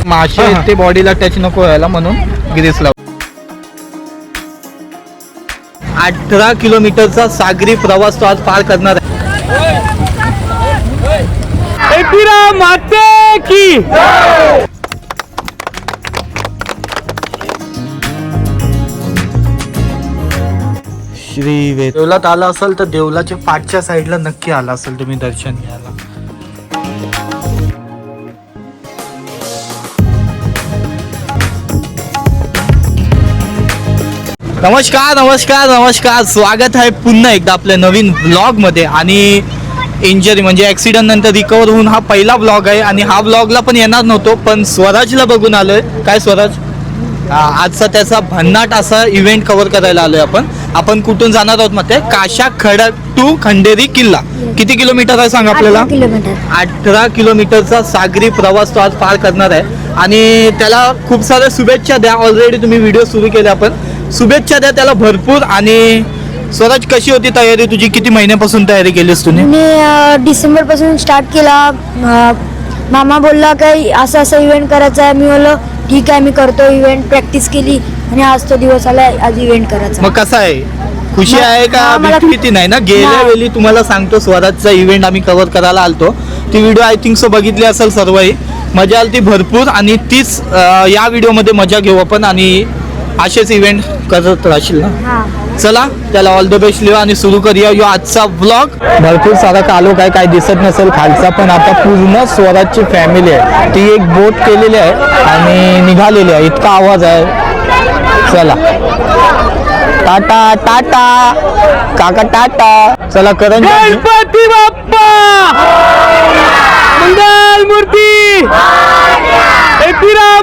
मासे ते बॉडीला टच नको व्हायला म्हणून ग्रीस लाव. 18 किलोमीटरचा सागरी प्रवास तो आज पार करणार आहे. माते की श्री देवलात आला असेल तर देवलाच्या पाठच्या साईडला नक्की आला असेल तुम्ही दर्शन घ्यायला. नमस्कार नमस्कार नमस्कार, स्वागत आहे पुन्हा एकदा आपल्या नवीन ब्लॉग मध्ये. आणि इंजरी म्हणजे ऍक्सिडेंट नंतर रिकवर होऊन हा पहिला ब्लॉग आहे. आणि हा ब्लॉगला पण येणार नव्हतो, पण स्वराजला बघून आलोय. काय स्वराज, आजचा त्याचा भन्नाट असा इव्हेंट कव्हर करायला आलोय आपण कुठून जाणार आहोत मग ते काशा खडक टू खंडेरी किल्ला. किती किलोमीटर आहे सांग आपल्याला? 18 किलोमीटरचा सागरी प्रवास तो आज पार करणार आहे. आणि त्याला खूप साऱ्या शुभेच्छा द्या. ऑलरेडी तुम्ही व्हिडिओ सुरू केले, आपण शुभेच्छा द्या त्याला भरपूर. आणि स्वराज, कशी होती तयारी तुझी? किती महिन्यापासून तयारी केलीस तुम्ही? मी डिसेंबर पासून स्टार्ट केला. मामा बोलला काय असं असं इव्हेंट करायचा आहे. मी बोललो ठीक आहे, मी करतो इव्हेंट. प्रॅक्टिस केली आणि आज तो दिवस आला, आज इव्हेंट करायचा. मग कसं आहे, खुशी आहे का? भीती नाही ना? गेल्या वेळी तुम्हाला सांगतो स्वराजचा इव्हेंट आम्ही कव्हर करायला आलतो, ती व्हिडिओ आय थिंक सो बघितली असेल सर्वही. मजा आली ती भरपूर. आणि तीच या व्हिडिओमध्ये मजा घेऊ आपण आणि असेच इव्हेंट करत राहशील ना? चला, त्याला ऑल द बेस्ट लिहा आणि सुरू करूया यो आजचा ब्लॉग. भरपूर सारा कालोख आहे, काय दिसत नसेल खालचा, पण आता पूर्ण स्वराजची फॅमिली आहे ती एक बोट केलेली आहे आणि निघालेली आहे. इतका आवाज आहे. चला, टाटा टाटा काका, टाटा. चला करण, गणपती बाप्पा मंगल मूर्ती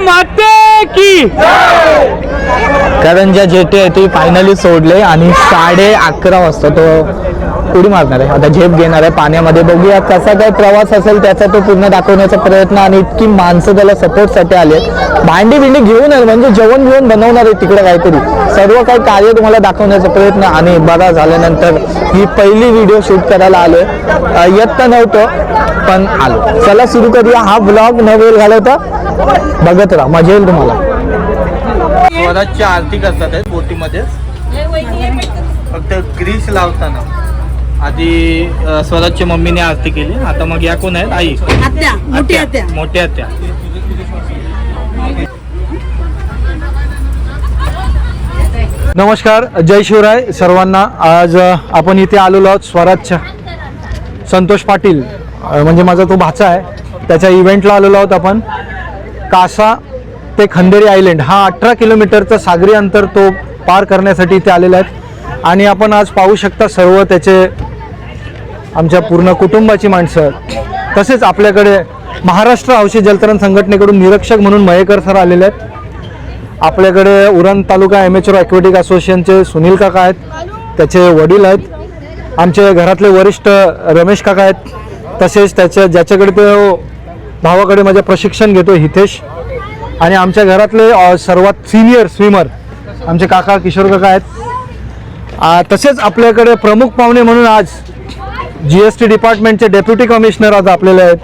माते की. कारण ज्या जेटे आहे ते फायनली सोडले आणि 11:30 वाजता तो उडी मारणार आहे. आता झेप घेणार आहे पाण्यामध्ये. बघूया कसा काय प्रवास असेल त्याचा तो पूर्ण दाखवण्याचा प्रयत्न. आणि इतकी माणसं त्याला सपोर्टसाठी आले. भांडी घेऊन आहे, म्हणजे जेवण घेऊन बनवणार आहे तिकडे काहीतरी. सर्व काही कार्य तुम्हाला दाखवण्याचा प्रयत्न. आणि बरा झाल्यानंतर ही पहिली व्हिडिओ शूट करायला आलोय. येत तर नव्हतं पण आलो. चला सुरू करूया हा ब्लॉग. न वेळ घालवता बघत राहा, मजा येईल तुम्हाला. स्वराजची आरती करतात आहे बोटीमध्ये. फक्त ग्रीस लावताना आधी स्वराजच्या मम्मीने आरती केली. आता मग या कोण आहेत? आई, मोठी आत्या. नमस्कार, जय शिवराय सर्वांना. आज आपण इथे आलेलो आहोत स्वराजच्या संतोष पाटील म्हणजे माझा तो भाचा आहे, त्याच्या इव्हेंटला आलेलो आहोत आपण. कासा ते खंडेरी आयलंड हा 18 किलोमीटरचा सागरी अंतर तो पार करण्यासाठी इथे आलेला आहेत. आणि आपण आज पाहू शकता सर्व त्याचे आमच्या पूर्ण कुटुंबाची माणसं. तसेच आपल्याकडे महाराष्ट्र हौशी जलतरण संघटनेकडून निरीक्षक म्हणून मयेकर सर आलेले आहेत. आपल्याकडे उरण तालुका ॲमेच्युअर ॲक्वेटिक असोसिएशनचे सुनील काका आहेत, त्याचे वडील आहेत. आमचे घरातले वरिष्ठ रमेश काका आहेत. तसेच ज्याच्याकडे तो भावाकडे माझे प्रशिक्षण घेतो हितेश. आणि आमच्या घरातले सर्वात सिनियर स्विमर आमचे काका किशोर काका आहेत. तसेच आपल्याकडे प्रमुख पाहुणे म्हणून आज GST डिपार्टमेंटचे डेप्युटी कमिशनर आज आपल्याला आहेत.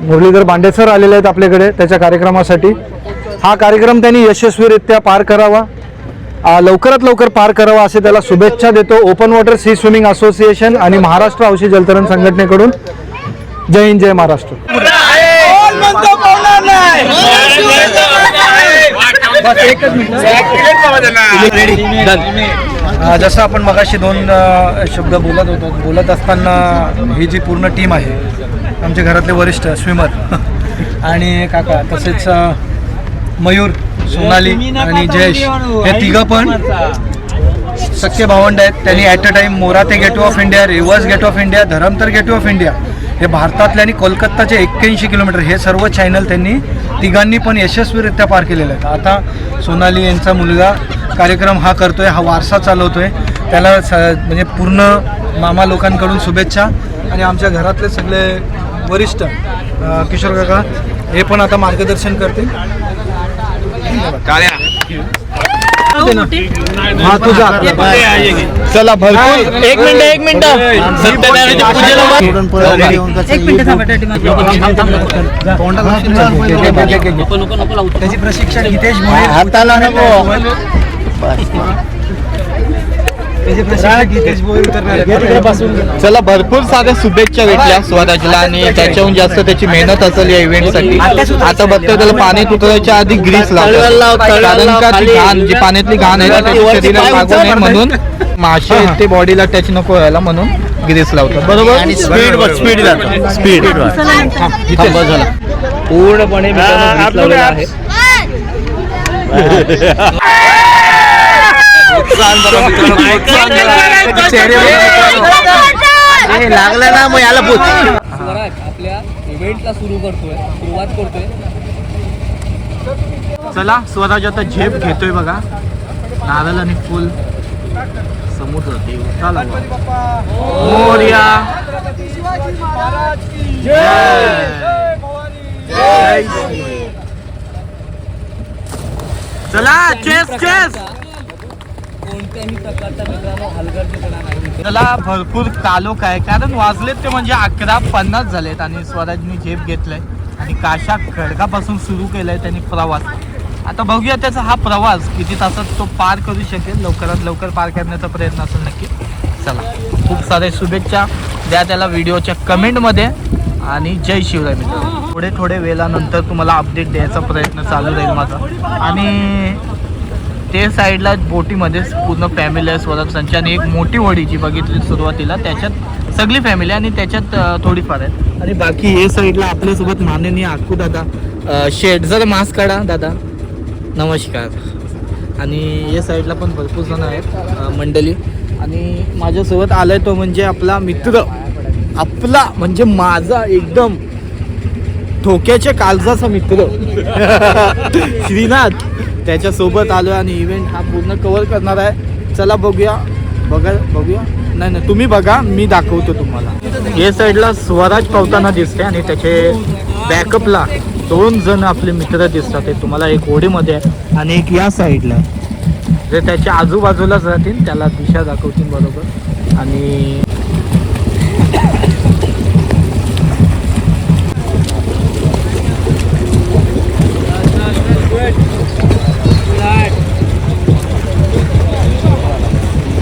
मुरलीधर बांडेसर आलेले आहेत आपल्याकडे त्याच्या कार्यक्रमासाठी. हा कार्यक्रम त्यांनी यशस्वीरित्या पार करावा, लवकरात लवकर पार करावा असे त्याला शुभेच्छा देतो open water sea swimming association आणि महाराष्ट्र हौशी जलतरण संघटनेकडून. जय हिंद, जय महाराष्ट्र. जसं आपण मगाशी 2 शब्द बोलत असताना ही जी पूर्ण टीम आहे, आमच्या घरातले वरिष्ठ स्विमर आणि काका, तसेच मयूर, सोनाली आणि जयेश, हे तिघं पण सख्खे भावंड आहेत. त्यांनी ॲट अ टाईम मोराते gateway of India, reverse gateway of India, Dharamtar gateway of India हे भारतातले आणि कोलकाताचे 81 किलोमीटर हे सर्व चॅनल त्यांनी तिघांनी पण यशस्वीरित्या पार केलेले आहेत. आता सोनाली यांचा मुलगा कार्यक्रम हा करतोय, हा वारसा चालवतोय. त्याला म्हणजे पूर्ण मामा लोकांकडून शुभेच्छा. आणि आमच्या घरातले सगळे वरिष्ठ किशोर काका हे पण आता मार्गदर्शन करतील. दे ना हा तुझा चला भरपूर एक मिनिट सत्यनारायणच्या पूजेला त्याची प्रशिक्षण हितेश भोईर हाताला नको त्याचे प्रशिक्षक हितेश भोईर करणार. चला भरपूर साऱ्या शुभेच्छा भेटल्या स्वराजला आणि त्याच्याहून जास्त त्याची मेहनत असेल या इव्हेंट साठी. आता बघतोय त्याला पाण्यात उतरायच्या आधी ग्रीस लावतात कारण का ती घाण जी पाण्यातली घाण आहे ना त्याच्या शरीराला लागू नये म्हणून मासे आहेत ते बॉडीला टच नको व्हायला म्हणून ग्रीस लावतात बरोबर. स्पीड झाला पूर्णपणे आहे. लागलं ना मग याला पूछ. आपल्या इव्हेंटला सुरुवात करतोय. चला स्वराज आता झेप घेतोय बघा नारळ आणि फुल समुद्र देवताला मोरया चला चेस चेस. कोणत्याही प्रकारचा मित्रांनो हलगर्जीपणा नाही. त्याला भरपूर कालोख आहे कारण वाजलेत ते म्हणजे 11:50 झालेत आणि स्वराजनी झेप घेतलाय आणि काशा खडकापासून सुरू केलाय त्यांनी प्रवास. आता बघूया त्याचा हा प्रवास किती तासात तो पार करू शकेल. लवकरात लवकर पार करण्याचा प्रयत्न असेल नक्की. चला खूप सारे शुभेच्छा द्या त्याला व्हिडिओच्या कमेंटमध्ये आणि जय शिवराय मित्र. थोडे वेळानंतर तुम्हाला अपडेट द्यायचा प्रयत्न चालू राहील माझा. आणि ते साईडला बोटीमध्ये पूर्ण फॅमिली आहे स्वराज संचाने एक मोठी होडी जी बघितली सुरुवातीला त्याच्यात सगळी फॅमिली आणि त्याच्यात थोडीफार आहे. आणि बाकी हे साईडला आपल्यासोबत माननीय आक्कू दादा शेठ जर मास्क काढा दादा नमस्कार. आणि या साईडला पण भरपूर जण आहेत मंडळी. आणि माझ्यासोबत आलाय तो म्हणजे आपला मित्र आपला म्हणजे माझा एकदम ठोक्याच्या काळजाचा मित्र श्रीनाथ त्याच्यासोबत आलो आणि इव्हेंट हा पूर्ण कव्हर करणार आहे. चला बघूया नाही तुम्ही बघा मी दाखवतो तुम्हाला. या साईडला स्वराज पावताना दिसते आणि त्याचे बॅकअपला 2 जण आपले मित्र दिसतात. ते तुम्हाला एक होडीमध्ये आहे आणि एक या साईडला जे त्याच्या आजूबाजूलाच राहतील त्याला दिशा दाखवतील बरोबर. आणि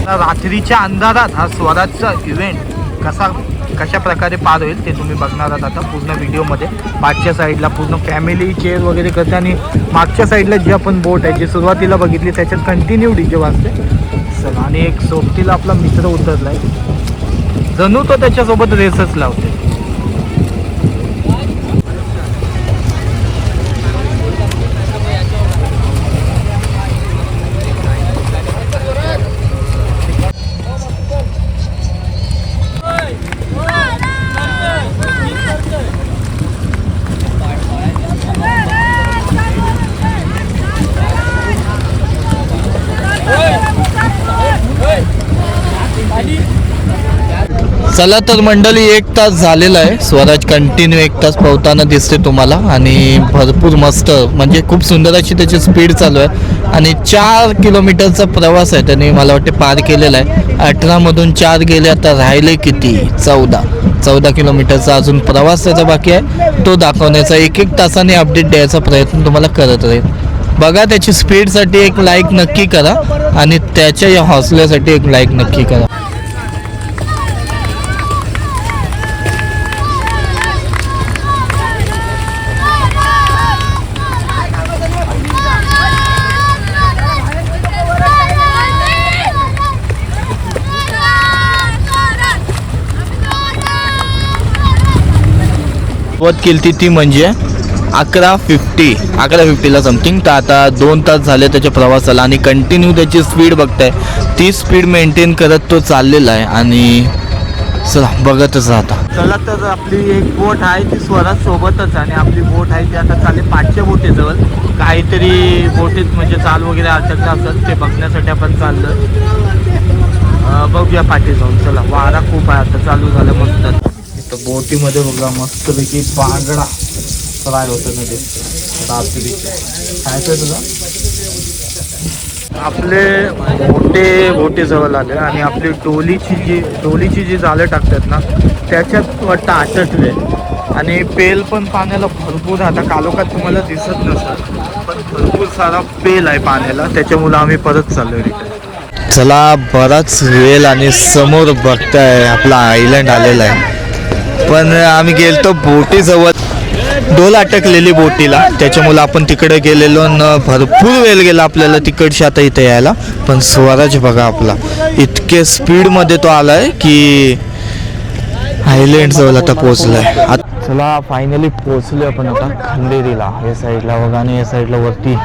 रात्रीच्या अंधारात हा स्वराजचा इव्हेंट कशा प्रकारे पार होईल ते तुम्ही बघणार आहात आता पूर्ण व्हिडिओमध्ये. मागच्या साईडला पूर्ण फॅमिली चेअर वगैरे करते आणि मागच्या साईडला जी आपण बोट आहे जी सुरुवातीला बघितली त्याच्यात कंटिन्यू डीजे वाजते. चला आणि एक सोबतीला आपला मित्र उतरलाय जणू तो त्याच्यासोबत रेसच लावते. चला तर मंडळी 1 तास झालेला आहे. स्वराज कंटिन्यू 1 तास पोहताना दिसते तुम्हाला आणि भरपूर मस्त म्हणजे खूप सुंदर अशी त्याची स्पीड चालू आहे. आणि 4 किलोमीटरचा प्रवास आहे त्याने मला वाटते पार केलेला आहे. 18 मधून 4 गेले आता राहिले किती 14 किलोमीटरचा अजून प्रवास त्याचा बाकी आहे. तो दाखवण्याचा 1-1 तासाने अपडेट द्यायचा प्रयत्न तुम्हाला करत राहील. बघा त्याची स्पीडसाठी एक लाईक नक्की करा आणि त्याच्या या हौसल्यासाठी एक लाईक नक्की करा. सुरुवात केली ती म्हणजे 11:50ला समथिंग. तर आता 2 तास झाले त्याच्या प्रवासाला आणि कंटिन्यू त्याची स्पीड बघताय ती स्पीड मेंटेन करत तो चाललेला आहे. आणि चला बघतच राहता. चला तर आपली एक बोट आहे ती स्वराज सोबतच आणि आपली बोट आहे ती आता चालेल 500 बोटीजवळ काहीतरी बोटीत म्हणजे चाल वगैरे अडचण असेल ते बघण्यासाठी आपण चाललो. बघूया पाठी जाऊन. चला वारा खूप आहे आता चालू झालं मस्त. तर बोटीमध्ये बघा मस्तपैकी बांगडा फ्राय होतं ना ते रात्रीच्या खायचं तुला आपले बोटे जवळ आले आणि आपली डोलीची जी जाळं टाकतात ना त्याच्यात वाटतं आटटले आणि पेल पण पाण्याला भरपूर आता कालोखात तुम्हाला दिसत नसेल पण भरपूर सारा पेल आहे पाण्याला त्याच्यामुळे आम्ही परत चाललोय रिटर्न. चला बराच वेळ आणि समोर बघताय आपला आयलंड आलेला आहे पण आम्ही गेलतो बोटीजवळ डोल अटकलेली बोटीला त्याच्यामुळे आपण तिकडे गेलेलो न भरपूर वेळ गेला आपल्याला तिकडची आता इथे यायला पण स्वराज बघा आपला इतके स्पीडमध्ये तो आलाय की आयलँड जवळ आता पोहोचलाय. चला फायनली पोहोचलो आपण आता खंडेरीला या साईडला बघा आणि या साईडला वरती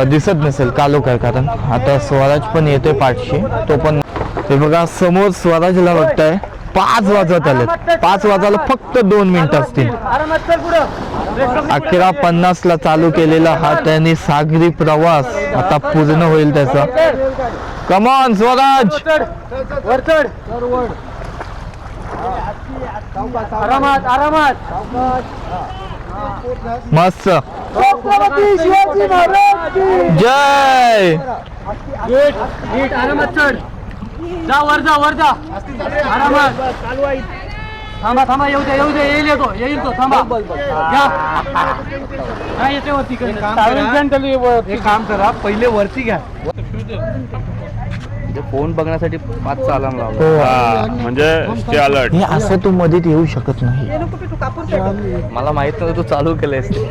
दिसत नसेल कालोखात कारण आता स्वराज पण येतोय पाठशी तो पण हे बघा समोर स्वराजला बघताय 5 वाजत आले 5 वाजायला फक्त 2 मिनिटं असतील. 11:50 चालू केलेला हा त्याने सागरी प्रवास आता पूर्ण होईल त्याचा. कमॉन स्वराज मस्त जय जा वर जा आरामात थांबा येऊ दे येईल तो थांबा काय येते वरती एक काम करा पहिले वरती घ्या फोन बघण्यासाठी 5चा अलार्म लावला हो. म्हणजे स्टे अलर्ट. हे असं तू मध्ये येऊ शकत नाही. मला माहित नव्हतं तू चालू केलंयस ते.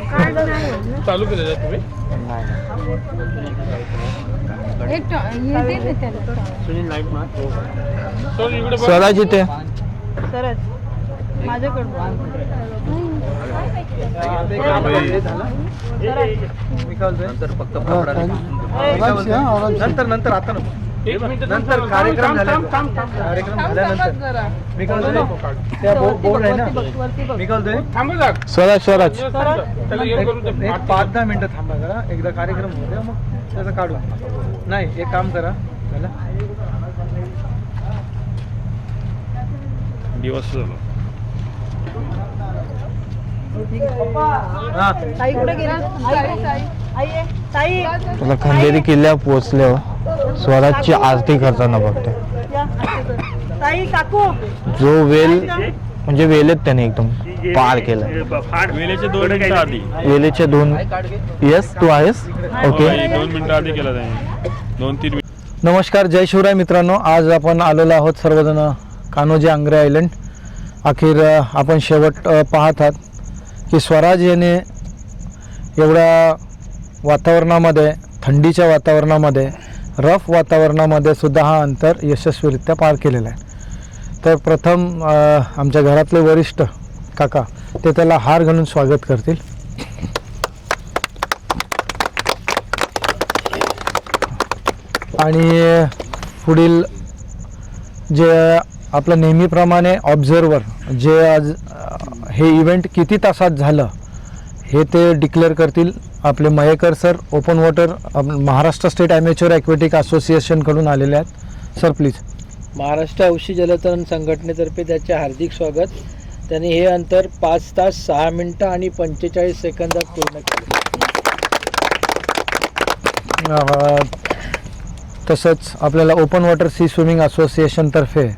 चालू केलेलं आहे तुम्ही स्वराज इथे नंतर फक्त नंतर आता नको नंतर कार्यक्रम झाल्यानंतर मी काय त्या बोर्ड आहे ना मी काय स्वराज त्याला हे करून दे. एक 5-10 मिनिटं थांबा जरा एकदा कार्यक्रम होऊ द्या मग त्याचं काढू नाही एक काम करा झालं दिवस झाला. हा तुला खंडेरी किल्ल्यावर पोहोचल्यावर स्वराजची आरती करताना बघते जो वेल म्हणजे वेलेत त्याने एकदम पार केलं. वेळेचे 2 मिनिटं आधी वेलेचे 2 येस तू आहेस ओके 2 मिनिटं आधी केला त्याने 2-3 मिनिट. नमस्कार जय शिवराय मित्रांनो आज आपण आलेलो आहोत सर्वजण कान्होजी आंग्रे आयलंड. अखेर आपण शेवट पाहत आहात की स्वराज याने एवढ्या वातावरणामध्ये थंडीच्या वातावरणामध्ये रफ वातावरणामध्ये सुद्धा हा अंतर यशस्वीरित्या पार केलेला आहे. तर प्रथम आमच्या घरातले वरिष्ठ काका ते त्याला हार घालून स्वागत करतील. आणि पुढील जे आपलं नेहमीप्रमाणे ऑब्झर्वर जे आज हे इव्हेंट किती तासात झालं हे ते डिक्लेअर करतील आपले Mayekar sir open water Maharashtra state amateur aquatic असोसिएशनकडून आलेले आहेत. Sir please. महाराष्ट्र हौशी जलतरण संघटनेतर्फे त्याचे हार्दिक स्वागत. त्यांनी हे अंतर 5 तास 6 मिनिटं आणि 45 सेकंदात पूर्ण केले. तसंच आपल्याला ओपन वॉटर सी स्विमिंग असोसिएशनतर्फे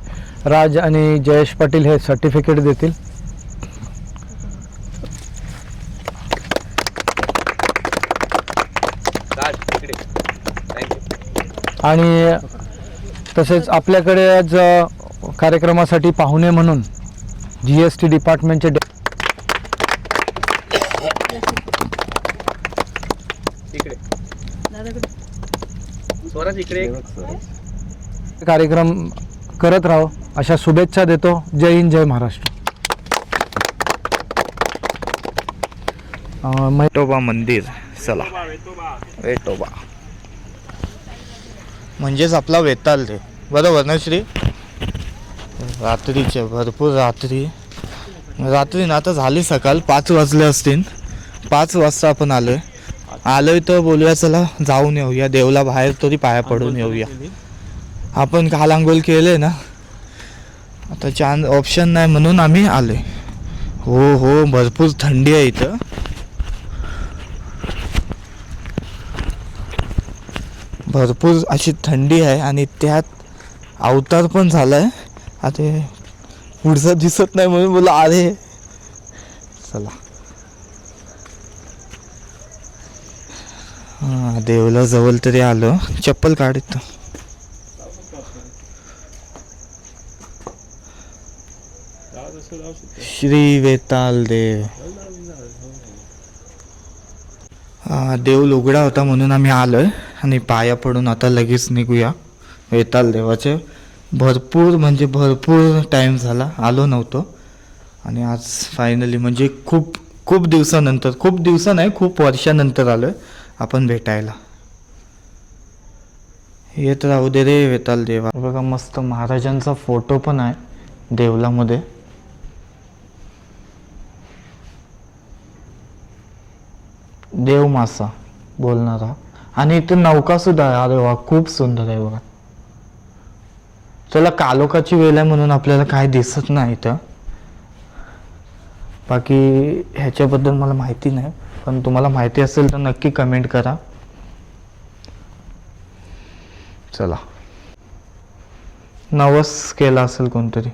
राज आणि जयेश पाटील हे सर्टिफिकेट देतील. आणि तसेच आपल्याकडे आज कार्यक्रमासाठी पाहुणे म्हणून GST डिपार्टमेंटचे कार्यक्रम करत राहो अशा शुभेच्छा देतो. जय हिंद जय महाराष्ट्र. वेटोबा मंदिर चला वेटोबा म्हणजेच आपला वेताल रे बरोबर ना श्री. रात्रीचे भरपूर रात्री ना आता झाली सकाळ 5 वाजले असतील. 5 वाजता आपण आलोय तर बोलूया चला जाऊन येऊया देवला बाहेर तरी पाया पडून येऊया. आपण काल आंघोळ केले ना आता चांद ऑप्शन नाही म्हणून आम्ही आलोय. हो भरपूर थंडी आहे इथं. भरपूर अशी थंडी आहे आणि त्यात अवतार पण झाला आहे. आता पुढचं दिसत नाही म्हणून बोला अरे चला. हां देवला जवळ तरी आलो. चप्पल काढतो. श्री वेताल देव. देव लुगडा होता म्हणून आम्ही आलोय आणि पाया पडून आता लगेच निघूया वेताल देवाचे. भरपूर म्हणजे भरपूर टाईम झाला आलो नव्हतो आणि आज फायनली म्हणजे खूप खूप दिवसानंतर, खूप दिवसा नाही खूप वर्षानंतर आलोय आपण भेटायला. येत राहू दे रे वेताल देवा. बघा मस्त महाराजांचा फोटो पण आहे देवलामध्ये. देव मासा बोलणारा आणि इथं नौका सुद्धा आहे. अरे वा खूप सुंदर आहे बघा. चला कालोखाची वेळ आहे म्हणून आपल्याला काय दिसत नाही इथं. बाकी ह्याच्याबद्दल मला माहिती नाही, पण तुम्हाला माहिती असेल तर नक्की कमेंट करा. चला नवस केला असेल कोणतरी.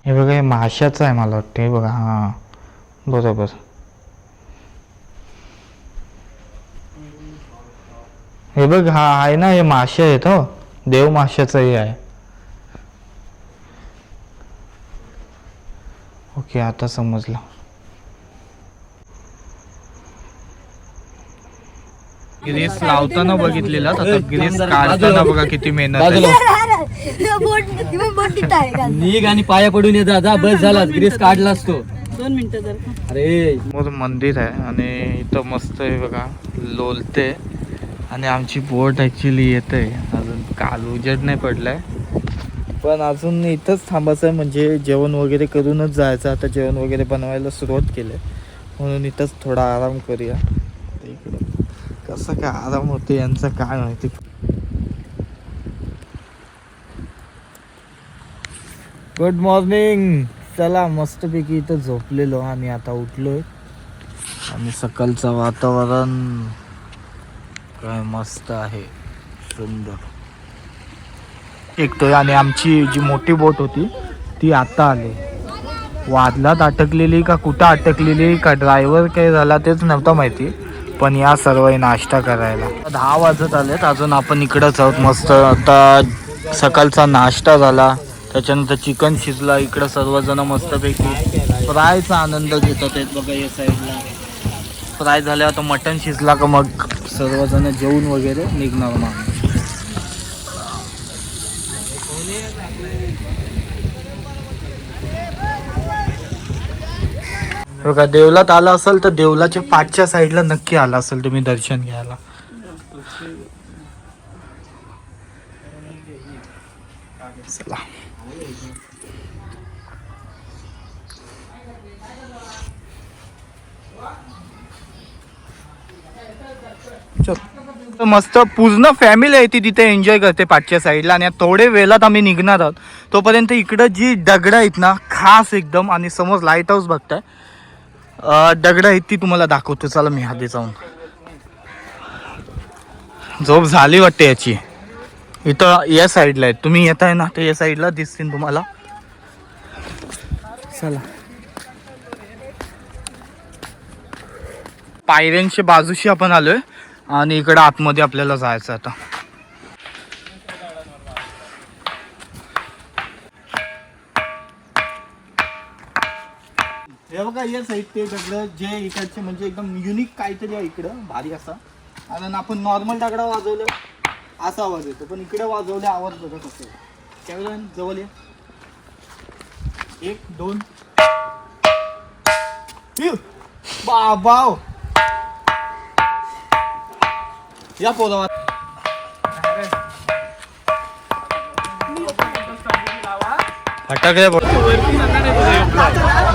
हे बघा हे माशाचं आहे मला वाटतं. हे बघा हां बरोबर. हे बघ हा आहे ना हे मासे आहेत हो. देव माशाचं हे आहे. ओके आता समजलं. ग्रीस लावताना बघितलेला आता ग्रीस काढताना बघा किती मेहनत आहे. निघ आणि पाया पडून ये जा. बस झाला ग्रीस काढलास तो. 2 मिनिटं जर अरे समोर मंदिर आहे आणि इथं मस्त आहे बघा लोलते. आणि आमची बोट ॲक्च्युली येते अजून. काल उजेड नाही पडलाय पण अजून इथंच थांबायचं आहे. म्हणजे जेवण वगैरे करूनच जायचं. आता जेवण वगैरे बनवायला सुरुवात केली म्हणून इथंच थोडा आराम करूया. इकडं कसं काय आराम होते यांचं काय माहिती. Good morning. चला मस्तपैकी इथं झोपलेलो आणि आता उठलोय आणि सकाळचं वातावरण काय मस्त आहे सुंदर. एकतोय आणि आमची जी मोठी बोट होती ती आता आली. वादलात अटकलेली का कुठं अटकलेली का ड्रायव्हर काय झाला तेच नव्हतं माहिती. पण या सर्व नाश्ता करायला 10 वाजत आलेत. अजून आपण इकडंच आहोत. मस्त आता सकाळचा नाश्ता झाला त्याच्यानंतर चिकन शिजला. इकडं सर्वजण मस्तपैकी फ्रायचा आनंद घेतात आहेत बघा या साईडला. फ्राय झाल्या आता मटण शिजला का मग सर्वजण जेवून वगैरे निघणार मग. बघा देवलात आला असेल तर देवलाच्या पाठच्या साईडला नक्की आला असेल तुम्ही दर्शन घ्यायला. चला मस्त पूर्ण फॅमिली आहे ती तिथे एन्जॉय करते पाठच्या साईडला. आणि थोडे वेळात आम्ही निघणार आहोत. तोपर्यंत इकडं जी दगड आहेत ना खास एकदम आणि समोर लाईट हाऊस बघताय दगड आहेत ती तुम्हाला दाखवतो. चला मी आधी जाऊन. झोप झाली वाटते याची. इथं या साईडला आहेत तुम्ही येत आहे ना तर या साईडला दिसतील तुम्हाला. चला पायऱ्यांच्या बाजूशी आपण आलोय आणि इकडं आतमध्ये आपल्याला जायचं आता. हे बघा या साईड ते दगड जे इकडचे म्हणजे एकदम युनिक काहीतरी आहे इकडं भारी असा. कारण आपण नॉर्मल दगडा वाजवलं असा आवाज येतो पण इकडे वाजवले आवाज बघा कसं. त्यावेळेला जवळ या 1 2 बाबाव या पोरावा. फटाके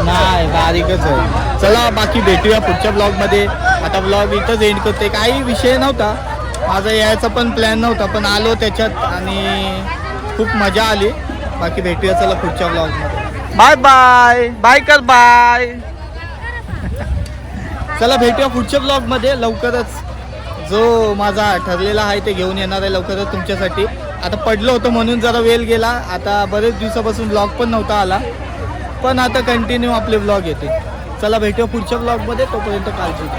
नाही बारीकच आहे. चला बाकी भेटूया पुढच्या ब्लॉग मध्ये. आता ब्लॉग इथंच एंड करते. काही विषय नव्हता माझा यायचा पण प्लॅन नव्हता पण आलो त्याच्यात आणि खूप मजा आली. बाकी भेटूया चला पुढच्या ब्लॉग मध्ये. बाय बाय बाय कर बाय. चला भेटूया पुढच्या ब्लॉगमध्ये लवकरच. जो माझा ठरलेला आहे ते घेऊन येणार आहे लवकरच तुमच्यासाठी. आता पडलो होतो म्हणून जरा वेळ गेला. आता बरेच दिवसापासून ब्लॉग पण नव्हता आला, पण आता कंटिन्यू आपले ब्लॉग येते. चला भेटूया पुढच्या ब्लॉगमध्ये. तोपर्यंत काळजी घ्या.